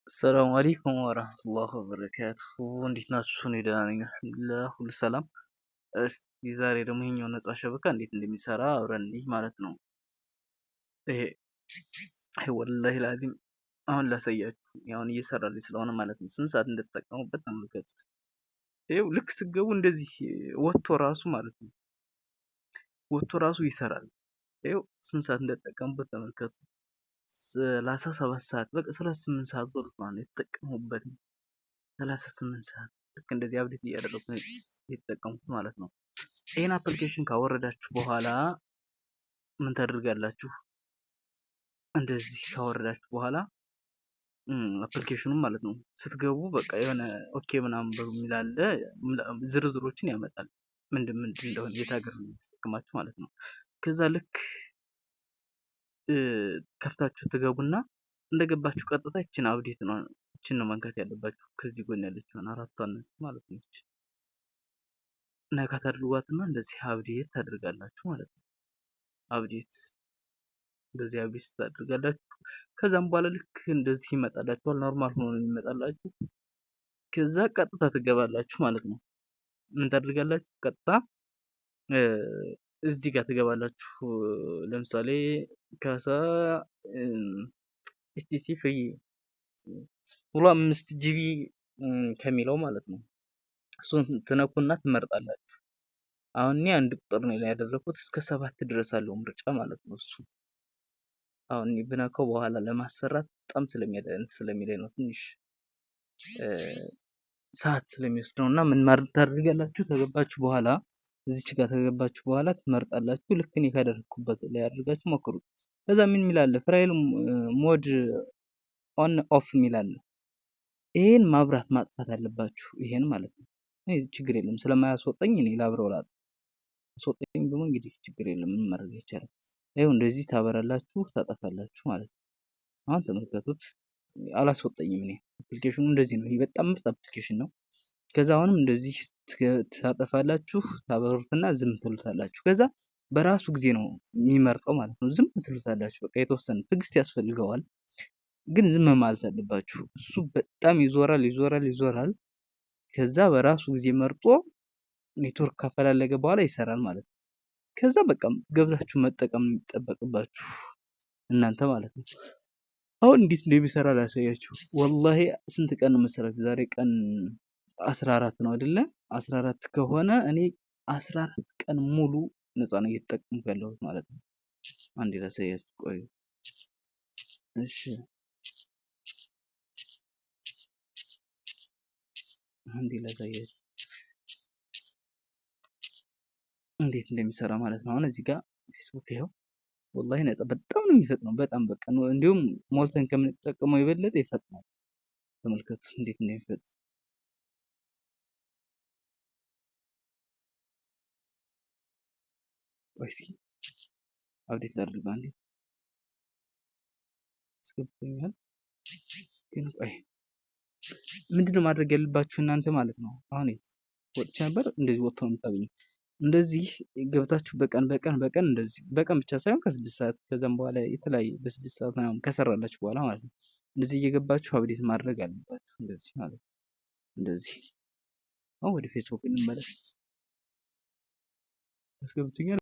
ሰላም አለይኩም ወራህመቱላሂ ወበረካቱሁ። እንዴት ናችሁ? እኔ ደህና ነኝ አልሐምዱሊላህ፣ ሁሉ ሰላም። እስቲ ዛሬ ደግሞ ይሄኛው ነፃ ሸበካ እንዴት እንደሚሰራ አብረን እንይ ማለት ነው። ይሄ ወላሂ ላዚም አሁን ላሳያችሁ። አሁን እየሰራልኝ ስለሆነ ማለት ነው። ስንት ሰዓት እንደተጠቀሙበት ተመልከቱት። ይኸው ልክ ስገቡ እንደዚህ ወጥቶ ራሱ ማለት ነው። ወጥቶ ራሱ ይሰራል። ይኸው ስንት ሰዓት እንደተጠቀሙበት ተመልከቱ። 37 ሰዓት በቃ 38 ሰዓት ወርድ ማለት የተጠቀሙበት 38 ሰዓት ልክ እንደዚህ አብዴት እያደረኩ ነው የተጠቀምኩት ማለት ነው። ይሄን አፕሊኬሽን ካወረዳችሁ በኋላ ምን ታደርጋላችሁ? እንደዚህ ካወረዳችሁ በኋላ አፕሊኬሽኑን ማለት ነው ስትገቡ በቃ የሆነ ኦኬ ምናምን በሚል አለ ዝርዝሮችን ያመጣል። ምንድን እንደሆነ የት ሀገር ነው የሚጠቅማችሁ ማለት ነው። ከዛ ልክ ከፍታችሁ ትገቡና እንደገባችሁ ቀጥታ ይችን አብዴት ነው ይችን ነው መንካት ያለባችሁ። ከዚህ ጎን ያለችውን አራቷን ማለት ነው። ነካ ታድርጓትና እንደዚህ አብዴት ታደርጋላችሁ ማለት ነው። አብዴት እንደዚህ አብዴት ታደርጋላችሁ። ከዛም በኋላ ልክ እንደዚህ ይመጣላችኋል። ኖርማል ሆኖ ነው የሚመጣላችሁ። ከዛ ቀጥታ ትገባላችሁ ማለት ነው። ምን ታደርጋላችሁ? ቀጥታ እዚህ ጋር ትገባላችሁ። ለምሳሌ ካሳ ኤስቲሲ ፍሪ ብሎ 5 ጂቢ ከሚለው ማለት ነው። እሱን ትነኩና ትመርጣላችሁ። አሁን እኔ አንድ ቁጥር ነው ያደረኩት እስከ 7 ድረስ አለው ምርጫ ማለት ነው። እሱ አሁን እኔ ብነካው በኋላ ለማሰራት በጣም ስለሚለኝ ነው ትንሽ ሰዓት ስለሚወስድ ነው። እና ምን ማድረግ ታደርጋላችሁ? ተገባችሁ በኋላ እዚች ጋር ተገባችሁ በኋላ ትመርጣላችሁ። ልክ እኔ ካደረኩበት ላይ አድርጋችሁ ሞክሩት። ከዛ ምን ሚላለ ፍራይል ሞድ ኦን ኦፍ ሚላለ ይሄን ማብራት ማጥፋት አለባችሁ። ይሄን ማለት ነው። እኔ ችግር የለም ስለማያስወጣኝ እኔ ላብረው አስወጣኝ ደግሞ እንግዲህ ችግር የለም ምን ማድረግ ይቻላል። ይሄው እንደዚህ ታበራላችሁ ታጠፋላችሁ ማለት ነው። አሁን ተመልከቱት አላስወጣኝም። እኔ አፕሊኬሽኑ እንደዚህ ነው። ይሄ በጣም ምርጥ አፕሊኬሽን ነው። ከዛ አሁንም እንደዚህ ታጠፋላችሁ ታበሩትና ዝም ትሉታላችሁ። ከዛ በራሱ ጊዜ ነው የሚመርጠው ማለት ነው። ዝም ትሉታላችሁ። በቃ የተወሰነ ትዕግስት ያስፈልገዋል። ግን ዝም ማለት አለባችሁ። እሱ በጣም ይዞራል። ከዛ በራሱ ጊዜ መርጦ ኔትወርክ ካፈላለገ በኋላ ይሰራል ማለት ነው። ከዛ በቃ ገብታችሁ መጠቀም የሚጠበቅባችሁ እናንተ ማለት ነው። አሁን እንዴት እንደሚሰራ ላሳያችሁ። ወላሂ ስንት ቀን ነው መሰላችሁ? ዛሬ ቀን 14 ነው አይደለ? 14 ከሆነ እኔ 14 ቀን ሙሉ ነፃ ነው እየተጠቀምኩ ያለሁት ማለት ነው። አንዴ ላሳያችሁ ቆዩ። እሺ አንዴ ላሳያችሁ እንዴት እንደሚሰራ ማለት ነው። አሁን እዚህ ጋር ፌስቡክ ይኸው ወላሂ ነፃ በጣም ነው የሚፈጥነው። በጣም በቃ ነው እንዲሁም ሞልተን ከምንጠቀመው የበለጠ ይፈጥናል። ተመልከቱ እንዴት እንደሚፈጥን። ቆይ እስኪ አብዴት ላድርግ አንዴ አስገብቶኛል። ግን ቆይ ምንድነው ማድረግ ያለባችሁ እናንተ ማለት ነው። አሁን ወጥቼ ነበር እንደዚህ ወጥቶ ነው የምታገኙት። እንደዚህ ገብታችሁ በቀን እንደዚህ በቀን ብቻ ሳይሆን ከ6 ሰዓት ከዛም በኋላ የተለያየ በ6 ሰዓት ምናምን ከሰራላችሁ በኋላ ማለት ነው እንደዚህ እየገባችሁ አብዴት ማድረግ አለባችሁ። እንደዚህ ማለት ነው። እንደዚህ አሁን ወደ ፌስቡክ እንመለስ። አስገብቶኛል።